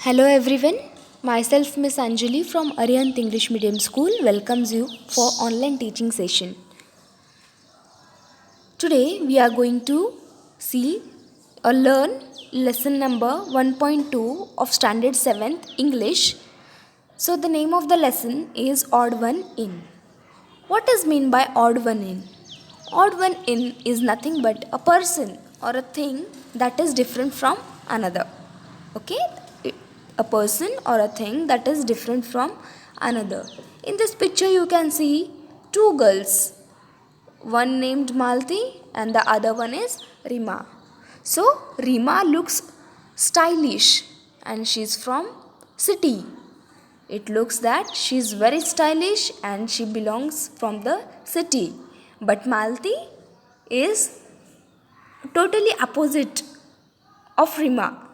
Hello everyone, myself Miss Anjali from Arihant English Medium School welcomes you for online teaching session. Today we are going to see or learn lesson number 1.2 of standard 7th English. So the name of the lesson is odd one in. What is mean by odd one in? Odd one in is nothing but a person or a thing that is different from another. Okay, a person or a thing that is different from another. In this picture you can see two girls, one named Malti and the other one is Rima. So Rima looks stylish and she's from city. It looks that she's very stylish and she belongs from the city, but Malti is totally opposite of Rima.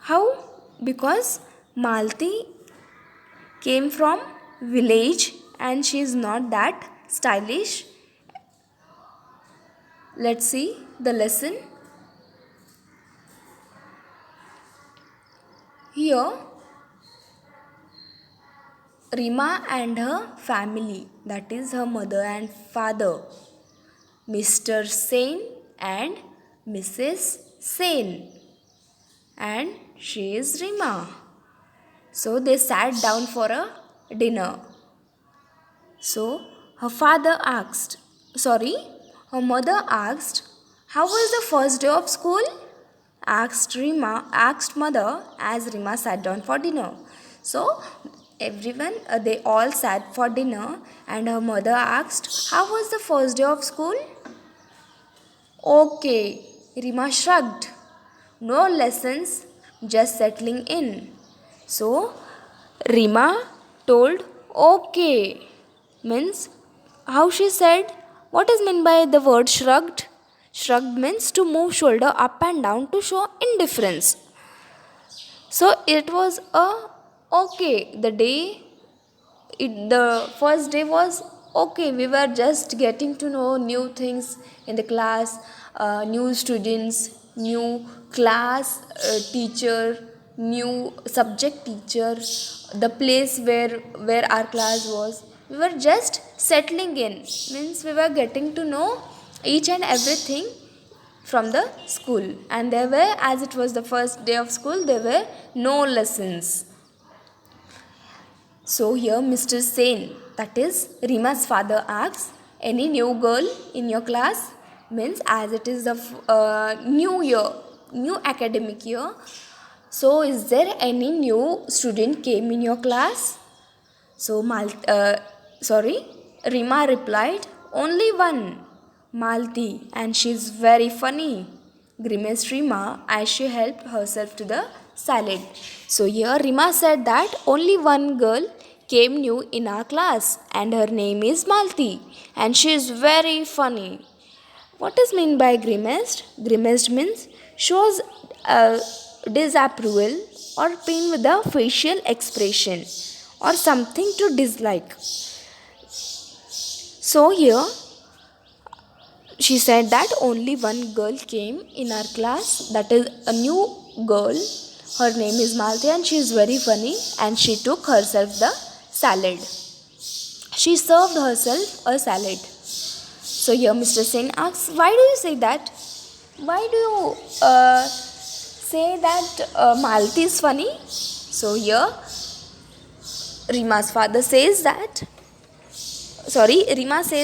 How? Because Malti came from village and she is not that stylish. Let's see the lesson. Here Rima and her family, that is her mother and father, Mr. Sen and Mrs. Sen, and she is Rima. So they sat down for a dinner. So her mother asked, how was the first day of school? Asked mother as Rima sat down for dinner. So everyone, they all sat for dinner and her mother asked, how was the first day of school? Okay, Rima shrugged. No lessons, just settling in. So Rima told okay. Means how she said, what is meant by the word shrugged? Shrugged means to move shoulder up and down to show indifference. So it was a okay. The first day was okay. We were just getting to know new things in the class, new students, new class teacher, new subject teacher, the place where our class was. We were just settling in. Means we were getting to know each and everything from the school, and there were, as it was the first day of school, there were no lessons. So here Mr. Sen, that is Rima's father, asks, any new girl in your class? Means as it is the new year, new academic year. So is there any new student came in your class? So Rima replied, only one, Malti, and she's very funny, grimaced Rima as she helped herself to the salad. So here Rima said that only one girl came new in our class and her name is Malti and she is very funny. What is meant by grimaced? Grimaced means shows disapproval or pain with a facial expression or something to dislike. So here she said that only one girl came in our class, that is a new girl. Her name is Malti and she is very funny and she took herself the salad. She served herself a salad. So here Mr. Sen asks, why do you say that? Why do you say that Malti is funny? So here Rima says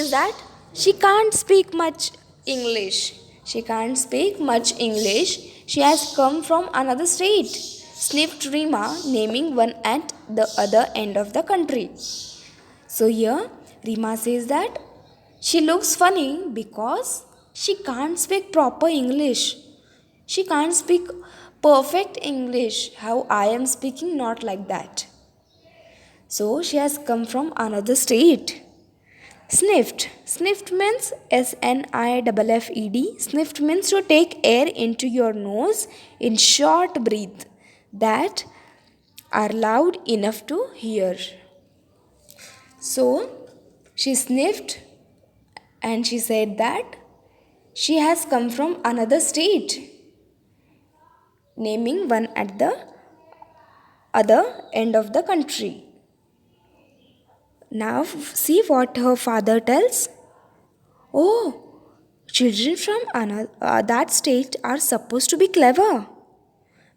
that she can't speak much English. She can't speak much English. She has come from another state, sniffed Rima, naming one at the other end of the country. So here Rima says that she looks funny because she can't speak proper English. She can't speak perfect English, how I am speaking, not like that. So she has come from another state. Sniffed. Sniffed means SNIFFED. Sniffed means to take air into your nose in short breath that are loud enough to hear. So she sniffed and she said that she has come from another state. naming one at the other end of the country. Now see what her father tells. Oh, children from that state are supposed to be clever.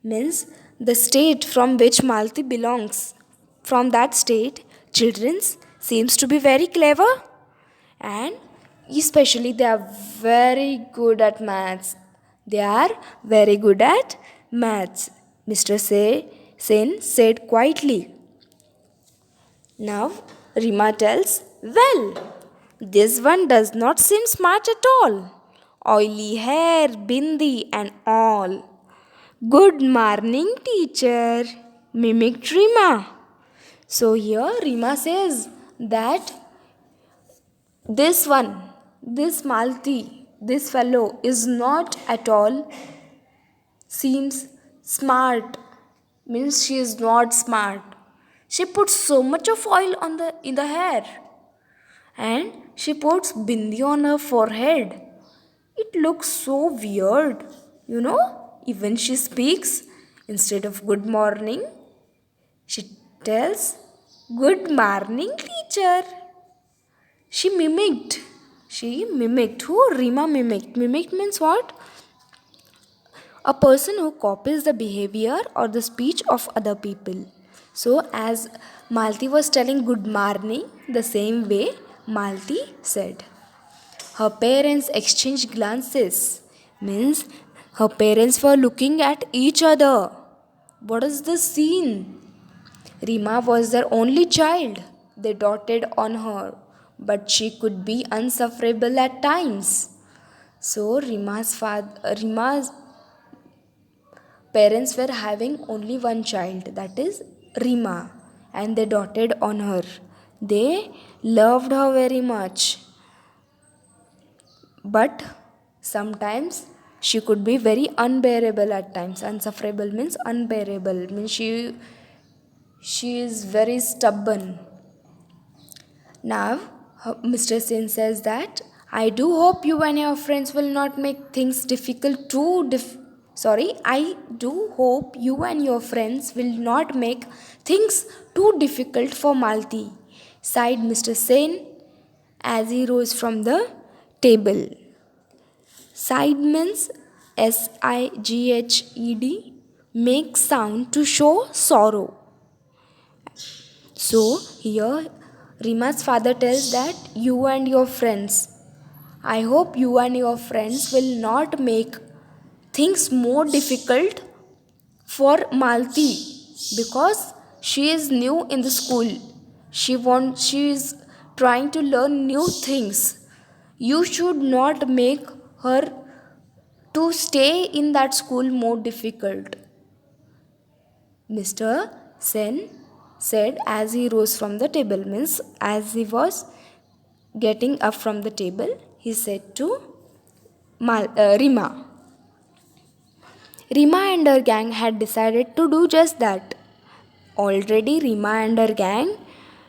Means the state from which Malti belongs. From that state, children seems to be very clever, and especially they are very good at maths. They are very good at maths. Mr. Sen said quietly. Now Rima tells, well, this one does not seem smart at all. Oily hair, bindi, and all. Good morning, teacher, mimicked Rima. So here Rima says that this one, this Malti, this fellow is not at all seems smart. Means she is not smart. She puts so much of oil on the in the hair, and she puts bindi on her forehead. It looks so weird, you know. Even she speaks instead of good morning, she tells good morning, teacher. She mimicked. She mimicked. Who Rima mimicked? Mimicked means what? A person who copies the behavior or the speech of other people. So, as Malti was telling good morning, the same way Malti said. Her parents exchanged glances. Means her parents were looking at each other. What is the scene? Rima was their only child. They doted on her, but she could be unsufferable at times. So Rima's parents were having only one child, that is Rima, and they doted on her. They loved her very much, but sometimes she could be very unbearable at times. Unsufferable means unbearable, means she is very stubborn. Now, Mr. Sen says that I do hope you and your friends will not make things difficult too. I do hope you and your friends will not make things too difficult for Malti, sighed Mr. Sen as he rose from the table. Sighed means Sighed, make sound to show sorrow. So here Rima's father tells that you and your friends, I hope you and your friends will not make things more difficult for Malti, because she is new in the school. She is trying to learn new things. You should not make her to stay in that school more difficult. Mr. Sen said as he rose from the table, means as he was getting up from the table, he said to Rima. Rima and her gang had decided to do just that. Already, Rima and her gang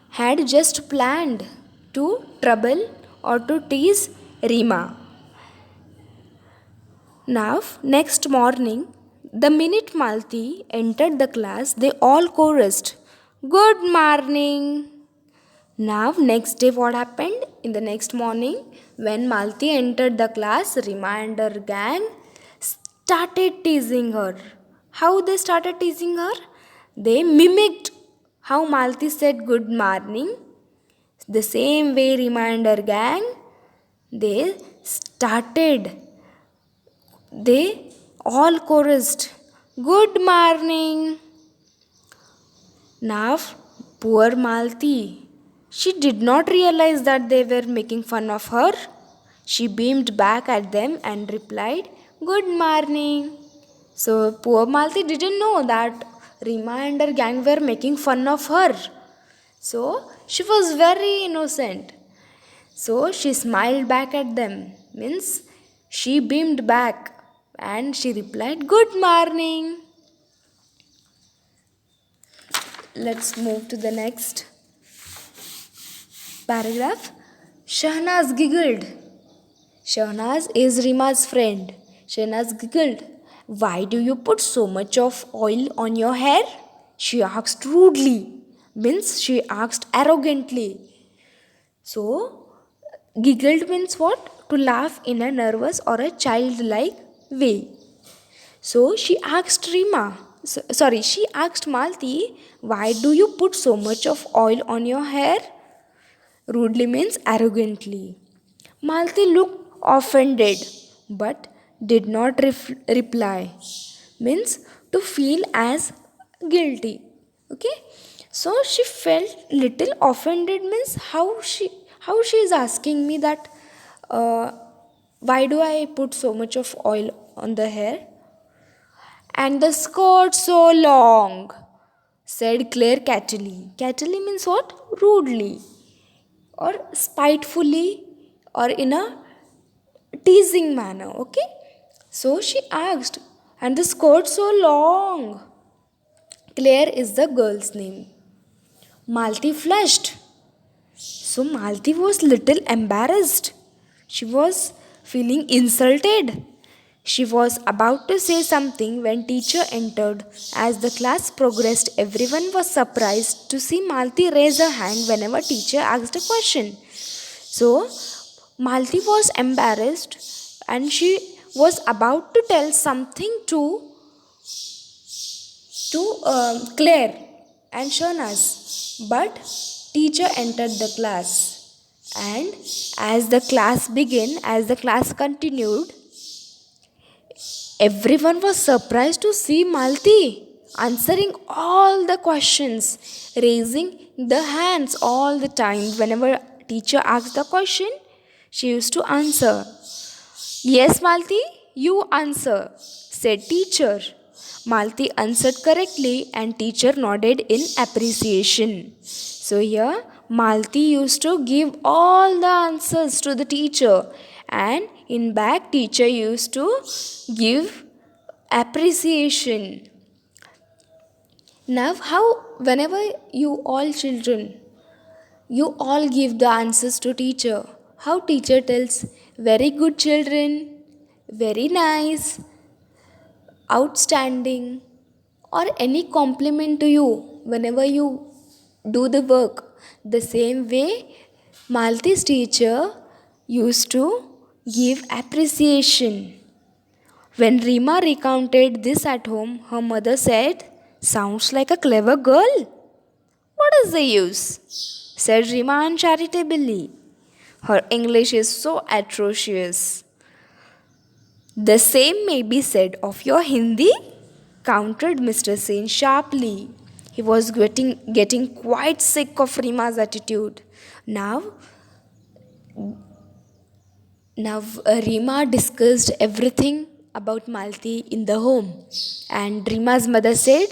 had just planned to trouble or to tease Rima. Now, next morning, the minute Malti entered the class, they all chorused, good morning. Now, next day, what happened? In the next morning, when Malti entered the class, Rima and her gang started teasing her. How they started teasing her? They mimicked how Malti said good morning. The same way Rima and her gang, they started. They all chorused, good morning. Now, poor Malti, she did not realize that they were making fun of her. She beamed back at them and replied, good morning. So, poor Malti didn't know that Rima and her gang were making fun of her. So, she was very innocent. So, she smiled back at them. Means, she beamed back and she replied, good morning. Let's move to the next paragraph. Shahnaz giggled. Shahnaz is Rima's friend. Shahnaz giggled Why do you put so much of oil on your hair? She asked rudely. Means she asked arrogantly. So, giggled means what? To laugh in a nervous or a childlike way. So she asked she asked Malti, why do you put so much of oil on your hair? Rudely means arrogantly. Malti looked offended but did not reply. Means to feel as guilty. Okay? So she felt little offended means how she is asking me that uh, why do I put so much of oil on the hair? And the skirt so long, said Claire catchily. Catchily means what? Rudely or spitefully or in a teasing manner. Okay? So she asked, and the skirt so long. Claire is the girl's name. Malti flushed. So Malti was little embarrassed. She was feeling insulted. She was about to say something when teacher entered. As the class progressed, everyone was surprised to see Malti raise her hand whenever teacher asked a question. So Malti was embarrassed and she was about to tell something to Claire and Shauna's. But teacher entered the class. And as the class continued, everyone was surprised to see Malti answering all the questions, raising the hands all the time. Whenever teacher asked the question, she used to answer. Yes, Malti, you answer, said teacher. Malti answered correctly and teacher nodded in appreciation. So here Malti used to give all the answers to the teacher and in back teacher used to give appreciation. Now how whenever you all children you all give the answers to teacher, how teacher tells very good children, very nice, outstanding, or any compliment to you whenever you do the work. The same way, Malti's teacher used to give appreciation. When Rima recounted this at home, her mother said, sounds like a clever girl. What is the use? Said Rima uncharitably. Her English is so atrocious. The same may be said of your Hindi, countered Mr. Sen sharply. He was getting quite sick of Rima's attitude. Now, Rima discussed everything about Malti in the home. And Rima's mother said,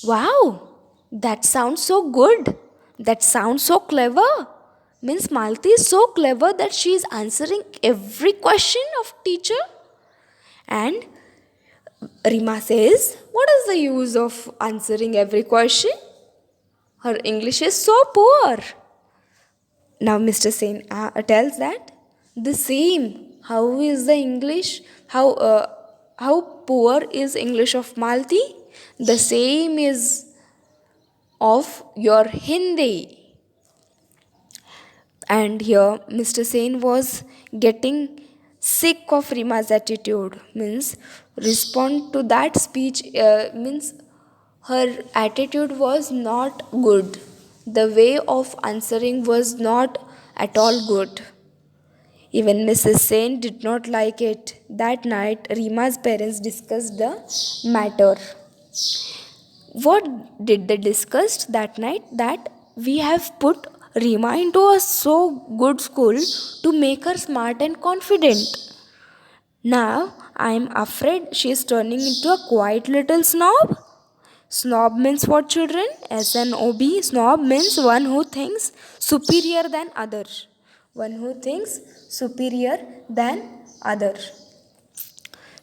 wow, that sounds so good. That sounds so clever. Means Malti is so clever that she is answering every question of teacher. And Rima says, what is the use of answering every question? Her English is so poor. Now Mr. Sen tells that the same. How is the English? How poor is English of Malti? The same is of your Hindi. And here Mr. Sen was getting sick of Rima's attitude. Means respond to that speech means her attitude was not good. The way of answering was not at all good. Even Mrs. Sen did not like it. That night, Rima's parents discussed the matter. What did they discuss that night? That we have put Rima into a so good school to make her smart and confident. Now I am afraid she is turning into a quiet little snob. Snob means what, children? S-N-O-B. Snob means one who thinks superior than other. One who thinks superior than other.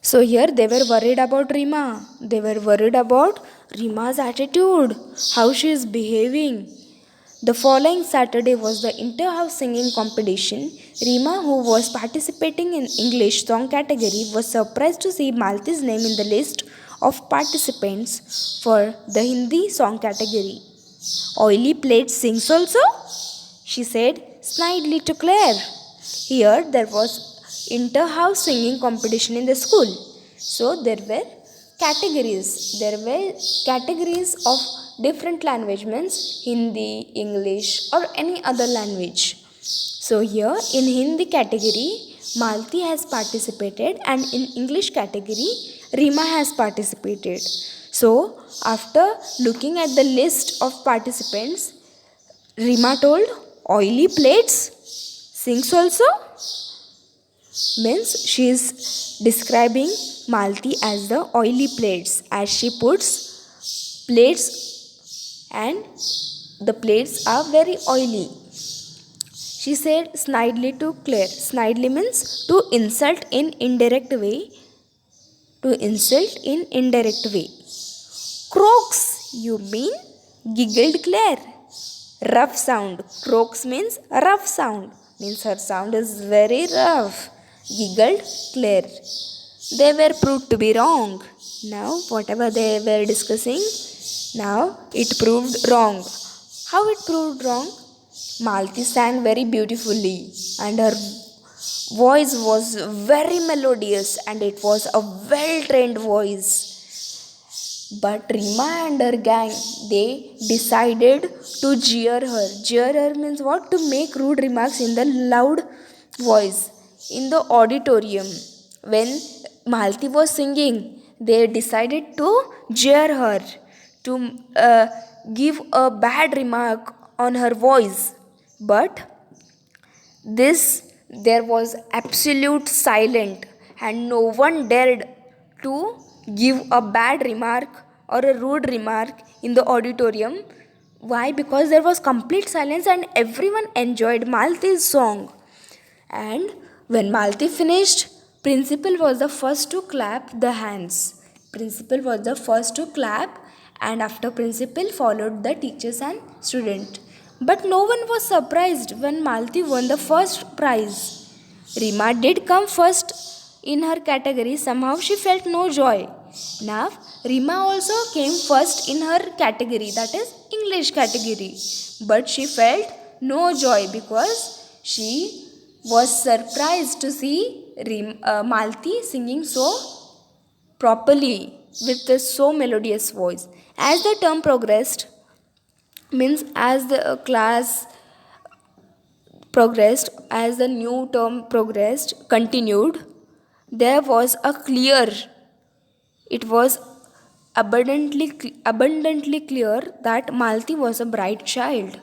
So here they were worried about Rima. They were worried about Rima's attitude, how she is behaving. The following Saturday was the inter-house singing competition. Reema, who was participating in English song category, was surprised to see Malti's name in the list of participants for the Hindi song category. Oily plate sings also? She said snidely to Claire. Here there was inter-house singing competition in the school. So there were categories. There were categories of different language, means Hindi, English or any other language. So here in Hindi category, Malti has participated, and in English category, Rima has participated. So after looking at the list of participants, Rima told, oily plates sings also? Means she is describing Malti as the oily plates, as she puts plates and the plates are very oily. She said snidely to Claire. Snidely means to insult in indirect way. To insult in indirect way. Croaks, you mean? Giggled Claire. Rough sound. Croaks means rough sound. Means her sound is very rough. Giggled Claire. They were proved to be wrong. Now, whatever they were discussing, now it proved wrong. How it proved wrong? Malti sang very beautifully, and her voice was very melodious, and it was a well trained voice. But Rima and her gang, they decided to jeer her. Jeer her means what? To make rude remarks in the loud voice in the auditorium. When Malti was singing, they decided to jeer her, to give a bad remark on her voice. But there was absolute silence, and no one dared to give a bad remark or a rude remark in the auditorium. Why? Because there was complete silence and everyone enjoyed Malti's song. And when Malti finished, principal was the first to clap the hands. Principal was the first to clap, and after principal followed the teachers and student. But no one was surprised when Malti won the first prize. Rima did come first in her category. Somehow she felt no joy. Now Rima also came first in her category, that is English category. But she felt no joy because she was surprised to see Malti singing so properly with a so melodious voice. As the term progressed, means as the class progressed, as the new term progressed, continued, there was a clear, it was abundantly clear that Malti was a bright child.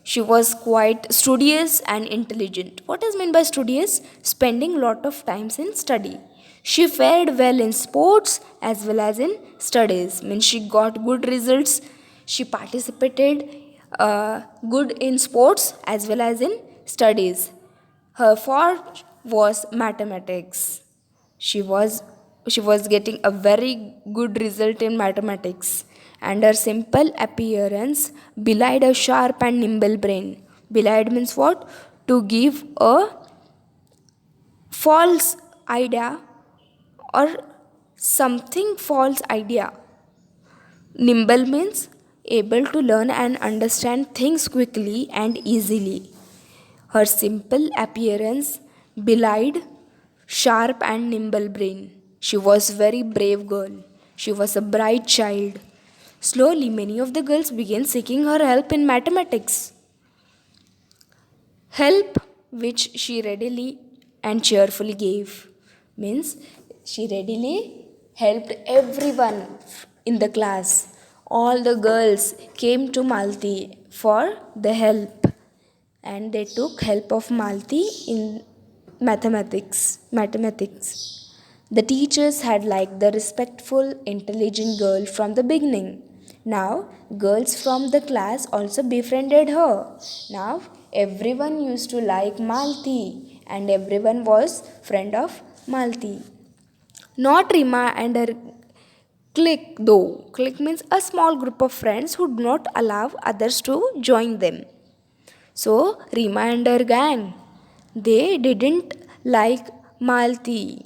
She was quite studious and intelligent. What is meant by studious? Spending lot of times in study. She fared well in sports as well as in studies. Means she got good results. She participated good in sports as well as in studies. Her forte was mathematics. She was she was getting a very good result in mathematics, and her simple appearance belied a sharp and nimble brain. Belied means what? To give a false idea or something false idea. Nimble means able to learn and understand things quickly and easily. Her simple appearance belied sharp and nimble brain. She was very brave girl. She was a bright child. Slowly many of the girls began seeking her help in mathematics. Help which she readily and cheerfully gave. Means she readily helped everyone in the class. All the girls came to Malti for the help, and they took help of Malti in mathematics. The teachers had liked the respectful, intelligent girl from the beginning. Now, girls from the class also befriended her. Now, everyone used to like Malti, and everyone was friend of Malti. Not Rima and her clique though. Clique means a small group of friends who do not allow others to join them. So, Rima and her gang, they didn't like Malti.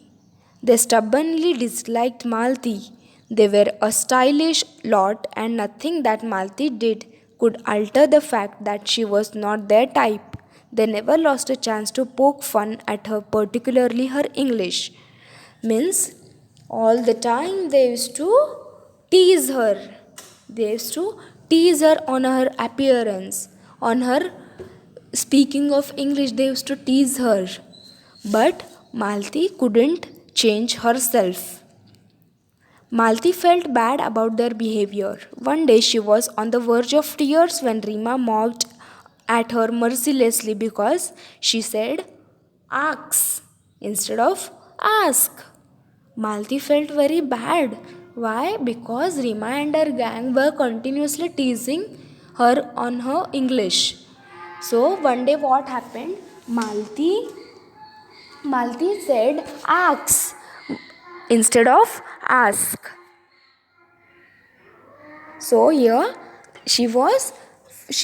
They stubbornly disliked Malti. They were a stylish lot, and nothing that Malti did could alter the fact that she was not their type. They never lost a chance to poke fun at her, particularly her English. Means all the time they used to tease her. They used to tease her on her appearance, on her speaking of English. They used to tease her. But Malti couldn't change herself. Malti felt bad about their behavior. One day she was on the verge of tears when Rima mocked at her mercilessly because she said ask instead of ask. Malti felt very bad. Why? Because Rima and her gang were continuously teasing her on her English. So one day what happened? Malti said ask instead of ask. So here she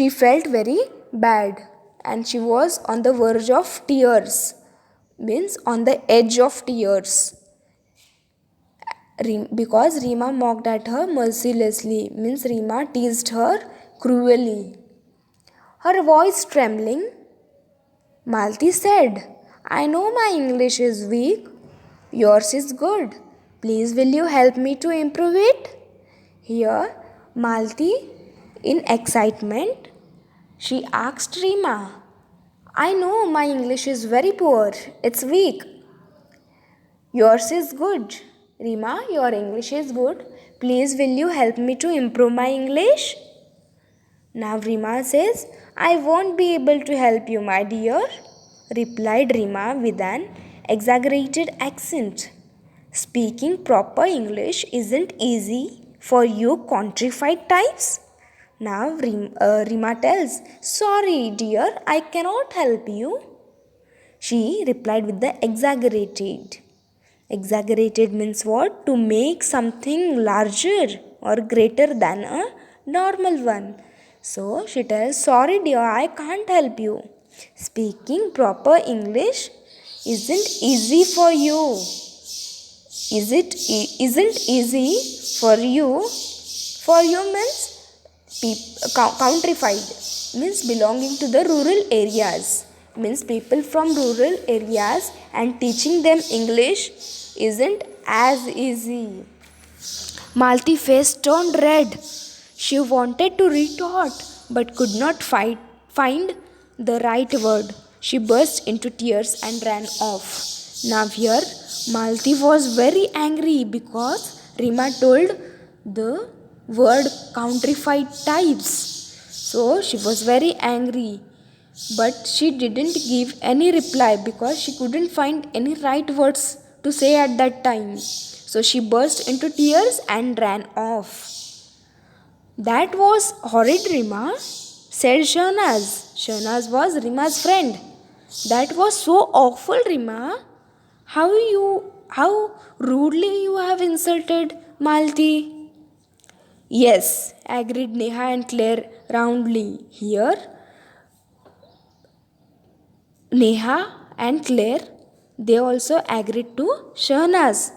felt very bad and she was on the verge of tears, means on the edge of tears, because Rima mocked at her mercilessly, means Rima teased her cruelly. Her voice trembling, Malti said, I know my English is weak, yours is good. Please will you help me to improve it? Here, Malti, in excitement, she asked Rima, I know my English is very poor, it's weak. Yours is good. Rima, your English is good. Please will you help me to improve my English? Now Rima says, I won't be able to help you, my dear, replied Rima with an exaggerated accent. Speaking proper English isn't easy for you countrified types. Now Rima tells, sorry dear, I cannot help you. She replied with the exaggerated. Exaggerated means what? To make something larger or greater than a normal one. So she tells, sorry dear, I can't help you. Speaking proper English isn't easy for you. Isn't easy for you? For you means countrified, means belonging to the rural areas, means people from rural areas, and teaching them English isn't as easy. Malti's face turned red. She wanted to retort but could not find the right word. She burst into tears and ran off. Now here Malti was very angry because Rima told the word countrified types. So she was very angry, but she didn't give any reply because she couldn't find any right words to say at that time. So she burst into tears and ran off. That was horrid, Rima, said Shaunaz. Shaunaz was Rima's friend. That was so awful, Rima. How rudely you have insulted Malti. Yes, agreed Neha and Claire roundly. Here, Neha and Claire, they also agreed to Shahnaz.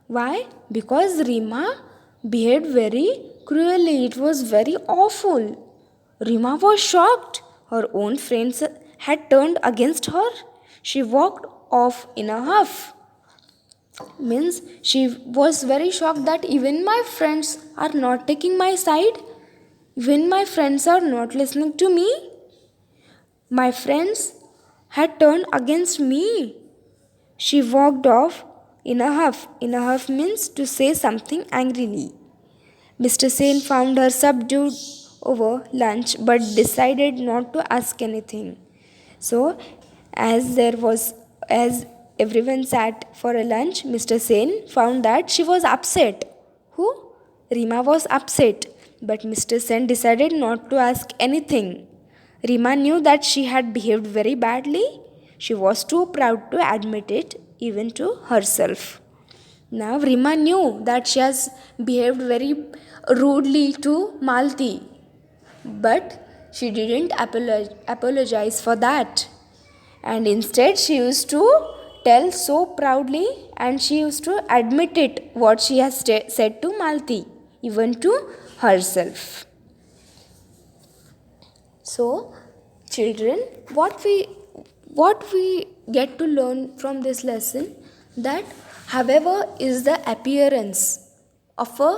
Why? Because Rima behaved very cruelly. It was very awful. Rima was shocked. Her own friends had turned against her. She walked off in a huff. Means she was very shocked that even my friends are not taking my side. Even my friends are not listening to me. My friends had turned against me. She walked off in a huff. In a huff means to say something angrily. Mr. Sen found her subdued over lunch but decided not to ask anything. So, as everyone sat for a lunch, Mr. Sen found that she was upset. Who? Rima was upset, but Mr. Sen decided not to ask anything. Rima knew that she had behaved very badly. She was too proud to admit it, even to herself. Now Rima knew that she has behaved very rudely to Malti, but she didn't apologize for that. And instead, she used to tell so proudly and she used to admit it what she has said to Malti, even to herself. So, children, what we get to learn from this lesson, that however is the appearance of a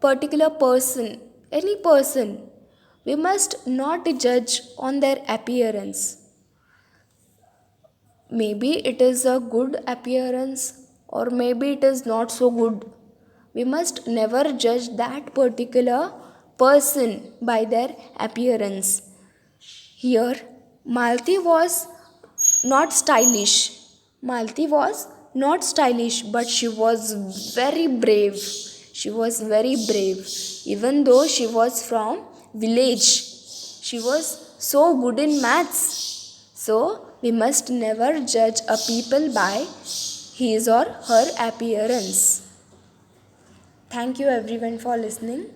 particular person, any person, we must not judge on their appearance. Maybe it is a good appearance or maybe it is not so good. We must never judge that particular person by their appearance. Here, Malti was not stylish. Malti was not stylish, but she was very brave. She was very brave. Even though she was from village, she was so good in maths. So, we must never judge a people by his or her appearance. Thank you everyone for listening.